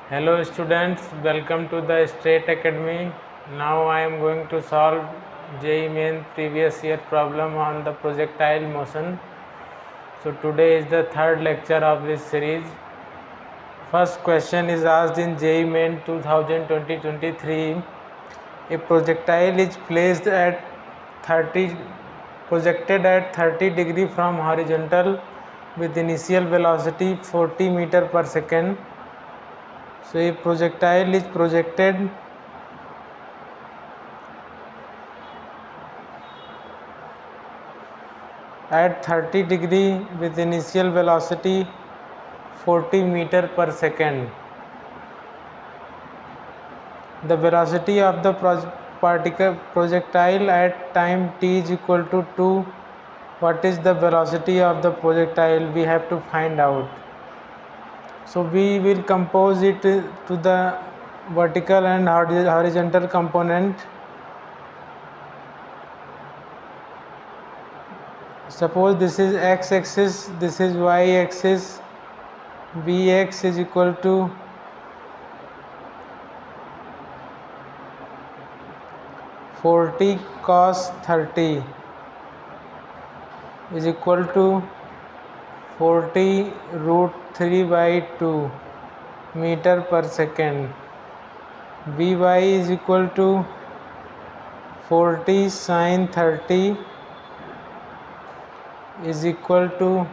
Hello students, welcome to the Straight Academy. Now I am going to solve JEE Main previous year problem on the projectile motion. So today is the third lecture of this series. First question is asked in JEE Main 2020-23. A projectile is placed at 30 projected at 30 degree from horizontal with initial velocity 40 meter per second. So a projectile is projected at 30 degree with initial velocity 40 meter per second. The velocity of the projectile at time t is equal to 2. What is the velocity of the projectile? We have to find out. So we will compose it to the vertical and horizontal component. Suppose this is x-axis, this is y-axis. Bx is equal to (40 cos 30) is equal to 40 root 3 by 2 meter per second. By is equal to 40 sin 30 is equal to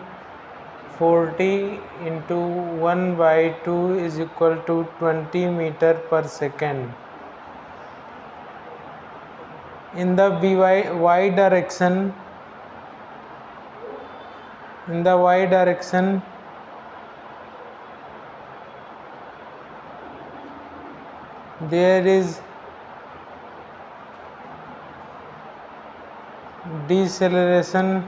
40 into 1 by 2 is equal to 20 meter per second. In the y direction, there is deceleration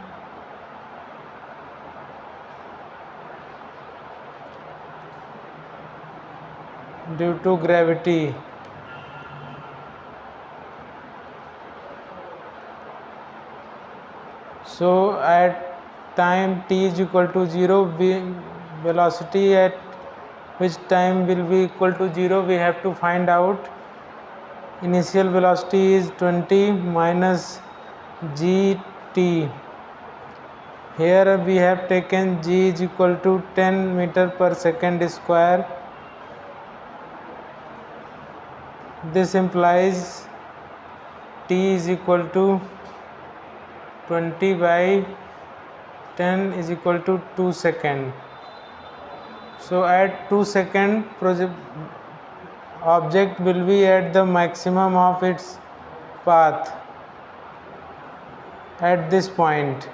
due to gravity. So at time t is equal to 0, velocity at which time will be equal to 0, we have to find out. Initial velocity is 20 minus gt. Here we have taken g is equal to 10 meter per second square. This implies t is equal to 20 by 10 is equal to 2 seconds. So at 2 seconds, object will be at the maximum of its path at this point.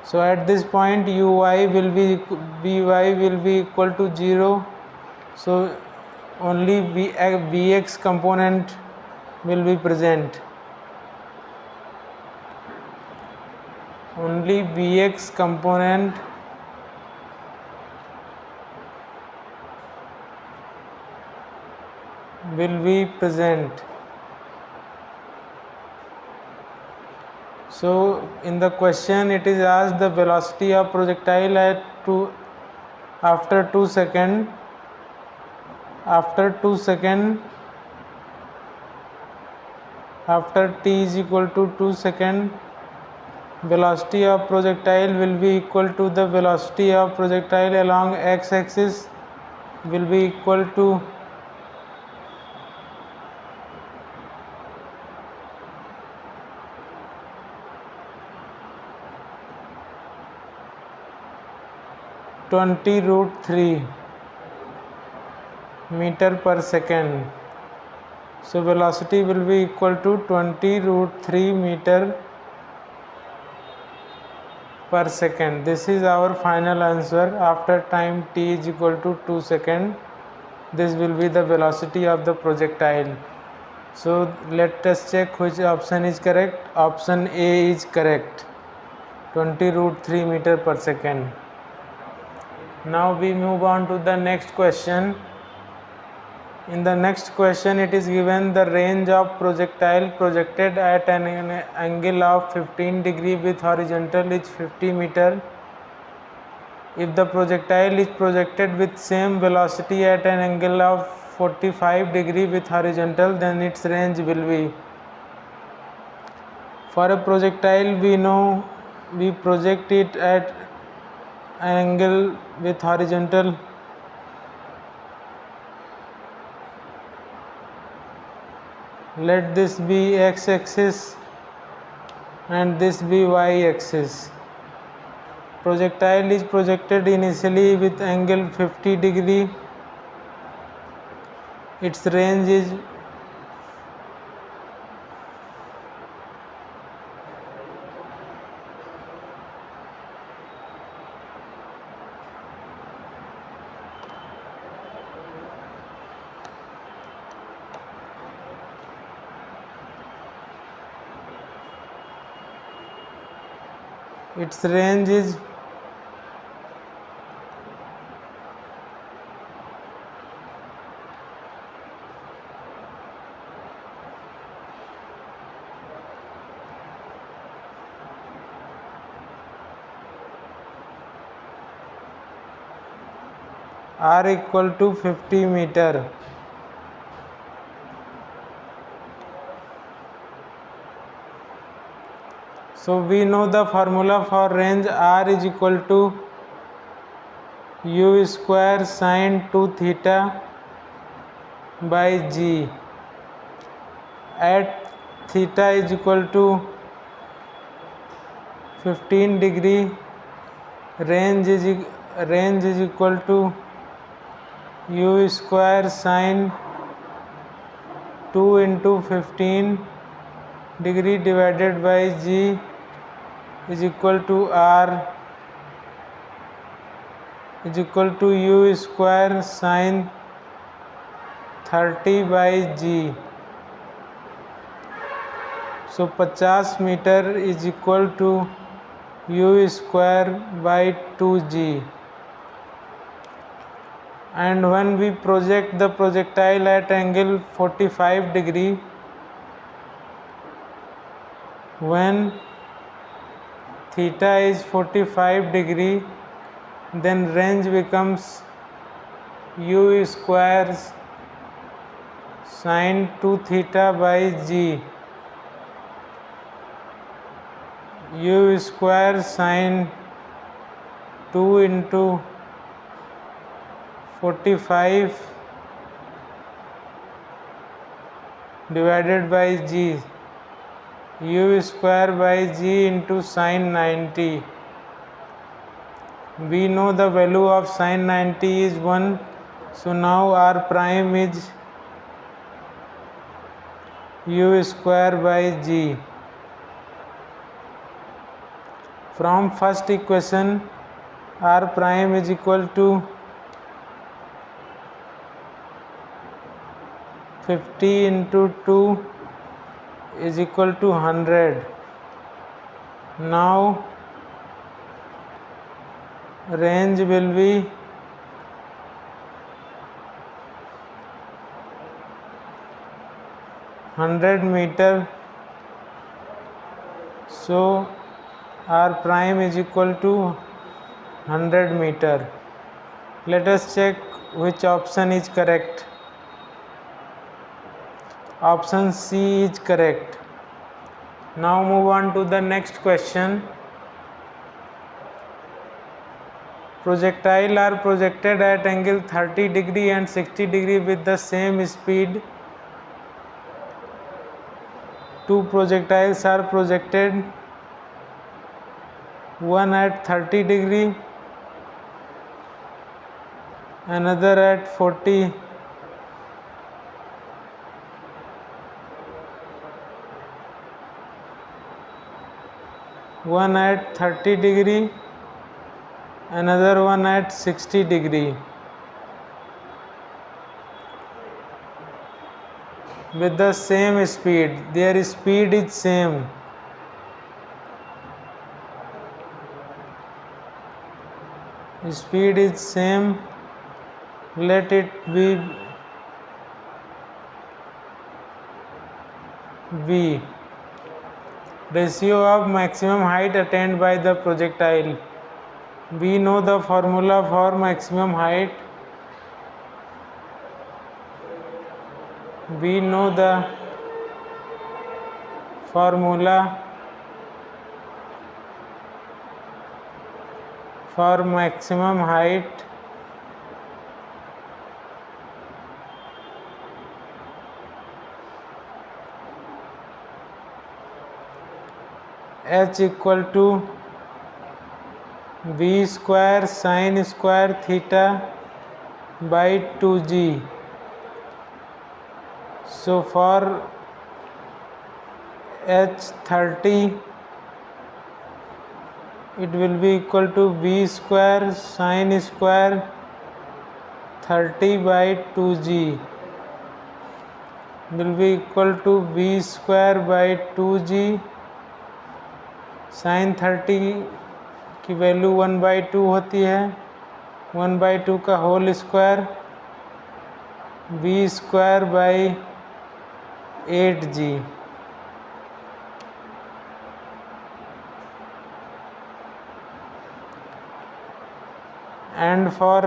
So at this point by will be equal to 0. So only Vx component will be present. Only Vx component will be present. So in the question it is asked the velocity of projectile at after 2 seconds. After t is equal to 2 seconds, velocity of projectile will be equal to the velocity of projectile along x-axis will be equal to (20√3 meter per second). So velocity will be equal to 20√3 meter per second. This is our final answer. After time t is equal to 2 seconds, this will be the velocity of the projectile. So let us check which option is correct. Option A is correct, 20√3 meter per second. Now we move on to the next question. In the next question it is given the range of projectile projected at an angle of 15 degree with horizontal is 50 meter. If the projectile is projected with same velocity at an angle of 45 degree with horizontal, then its range will be. For a projectile, we know we project it at an angle with horizontal. Let this be x-axis and this be y-axis. Projectile is projected initially with angle 50 degree. Its range is r equal to 50 meter. So we know the formula for range. R is equal to u square sine 2 theta by g. At theta is equal to 15 degree, range is equal to u square sine 2 into 15 degree divided by g is equal to r is equal to u square sine 30 by g. So 50 meter is equal to u square by 2g. And when we project the projectile at angle 45 degree, when theta is 45 degree, then range becomes u square sine 2 theta by g. U square sine 2 into 45 divided by g, u square by g into sine 90. We know the value of sine 90 is 1. So now r prime is u square by g. From first equation, r prime is equal to 50 into 2 is equal to 100. Now range will be meter. So r prime is equal to 100 meter. Let us check which option is correct. Option C is correct. Now move on to the next question. Projectile are projected at angle 30 degree and 60 degree with the same speed. Two projectiles are projected, one at 30 degree, another at 40. One at 30 degree, another one at 60 degree. With the same speed, their speed is same. Speed is same. Let it be v. Ratio of maximum height attained by the projectile. We know the formula for maximum height. We know the formula for maximum height. H equal to v square sin square theta by 2g. So for H30 it will be equal to v square sin square 30 by 2g will be equal to v square by 2g. sin 30 की value 1/2 होती है, 1/2 का whole square v square by 8g. And for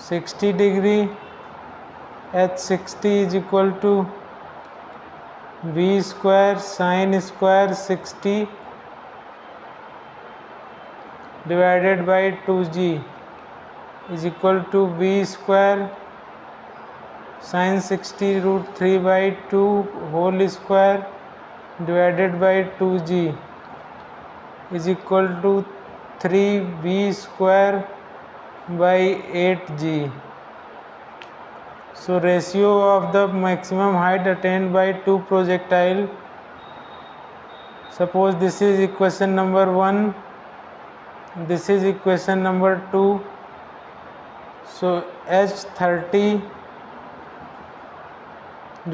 60 degree, H60 is equal to v square sin square 60 divided by 2g is equal to v square sin 60 root 3 by 2 whole square divided by 2g is equal to 3v square by 8g. So ratio of the maximum height attained by two projectile. Suppose this is equation number 1, this is equation number 2. So H30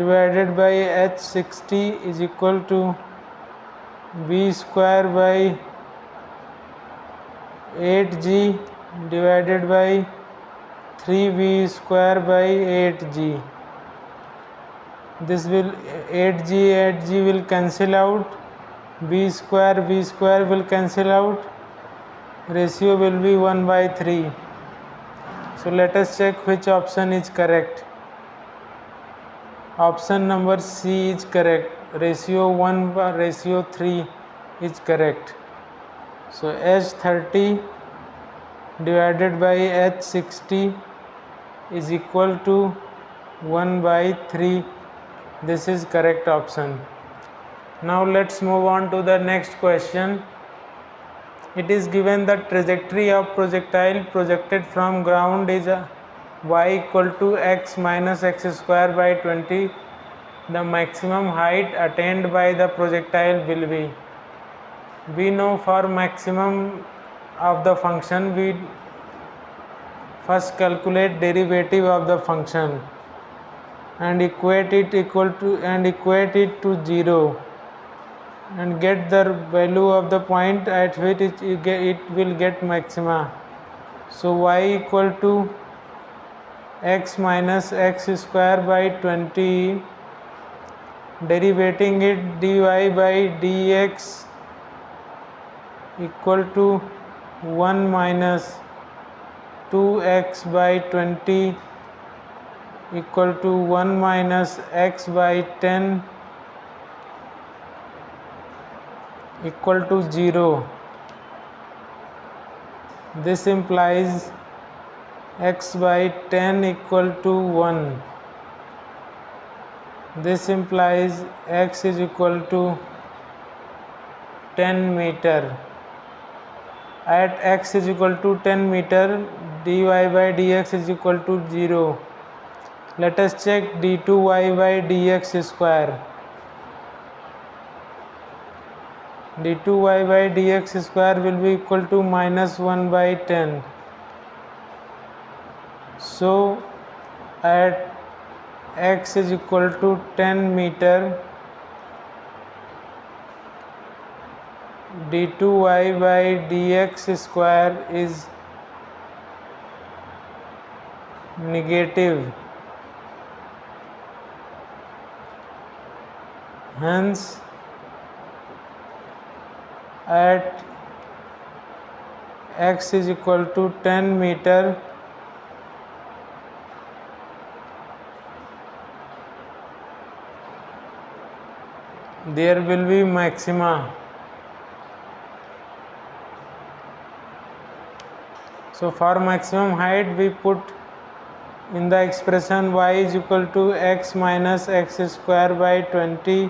divided by H60 is equal to v square by 8g divided by 3v square by 8g. This will 8g will cancel out, v square will cancel out, ratio will be 1/3. So let us check which option is correct. Option number C is correct. Ratio 1/3 is correct. So H30 divided by H60 is equal to 1/3. This is correct option. Now let's move on to the next question. It is given the trajectory of projectile projected from ground is y equal to x minus x square by 20. The maximum height attained by the projectile will be. We know for maximum of the function we first calculate derivative of the function and equate it to 0 and get the value of the point at which it will get maxima. So y equal to x minus x square by 20, derivating it dy by dx equal to 1 minus 2x by 20 equal to 1 minus x by 10 equal to 0. This implies x by 10 equal to 1. This implies x is equal to 10 meter. At x is equal to 10 meter, dy by dx is equal to 0. Let us check d2y by dx square. d2y by dx square will be equal to minus 1 by 10. So at x is equal to 10 meter, d2y by dx square is negative. Hence at x is equal to 10 meter, there will be maxima. So for maximum height we put in the expression y is equal to x minus x square by 20.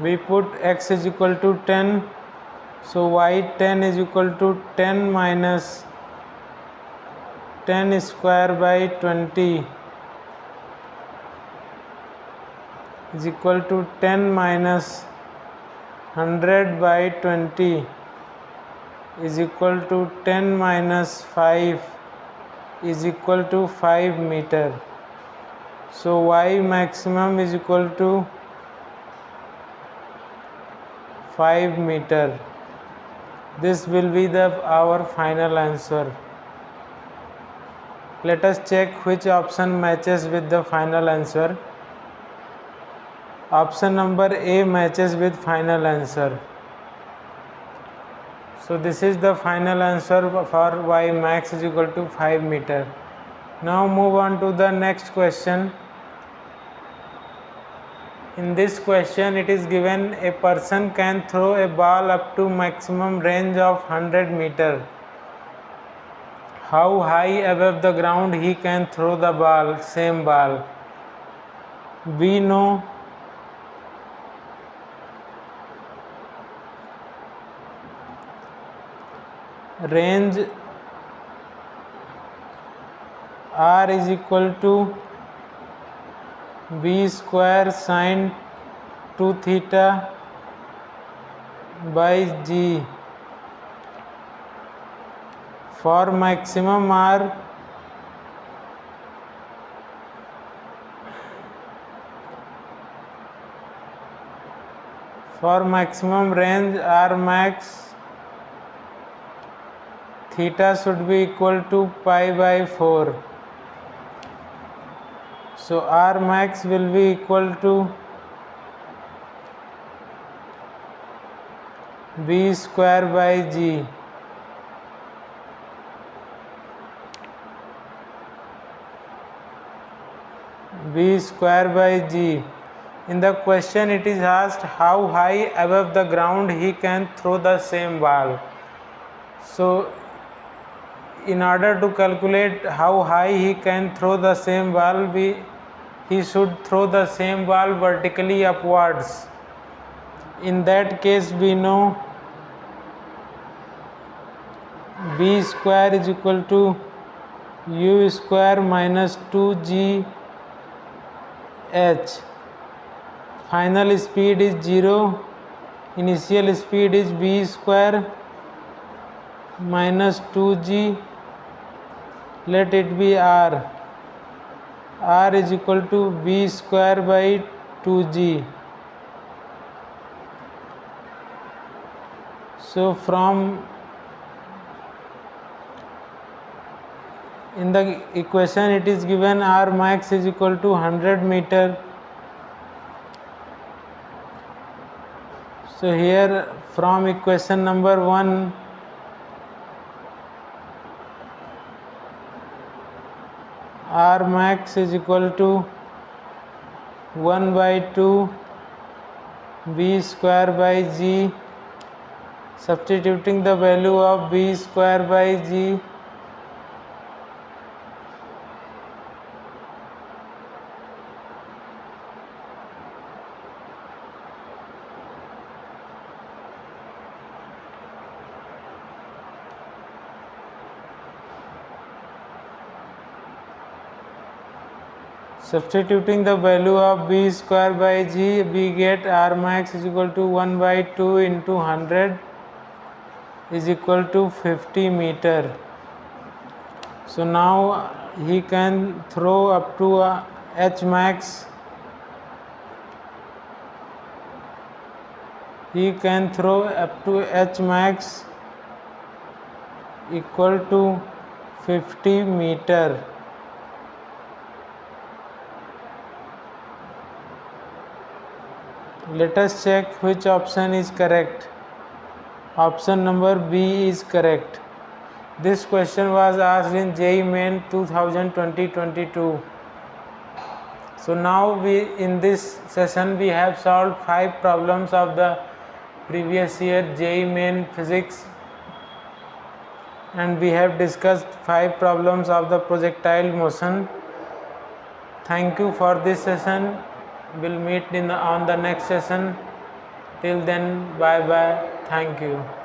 We put x is equal to 10. So y 10 is equal to 10 minus 10 square by 20 is equal to 10 minus 100 by 20 is equal to 10 minus 5 is equal to 5 meter. So y maximum is equal to 5 meter. This will be our final answer. Let us check which option matches with the final answer. Option number A matches with final answer. So this is the final answer for y max is equal to 5 meter. Now move on to the next question. In this question it is given a person can throw a ball up to maximum range of 100 meter. How high above the ground he can throw the ball, same ball? We know range r is equal to b square sine 2 theta by g. For maximum r, for maximum range r max, theta should be equal to pi by 4. So r max will be equal to b square by g. B square by g. In the question it is asked how high above the ground he can throw the same ball. So in order to calculate how high he can throw the same ball, he should throw the same ball vertically upwards. In that case we know b square is equal to u square minus 2g h. Final speed is 0, initial speed is b square minus 2g, let it be r. R is equal to b square by 2g. So from in the equation it is given r max is equal to 100 meter. So here from equation number 1, r max is equal to 1 by 2 b square by g. Substituting the value of b square by g, substituting the value of b square by g, we get r max is equal to 1 by 2 into 100 is equal to 50 meter. So now he can throw up to h max. He can throw up to h max equal to 50 meter. Let us check which option is correct. Option number B is correct. This question was asked in JEE Main 2020-22. So now in this session we have solved 5 problems of the previous year JEE Main Physics, and we have discussed 5 problems of the projectile motion. Thank you for this session. We'll meet on the next session. Till then, bye bye. Thank you.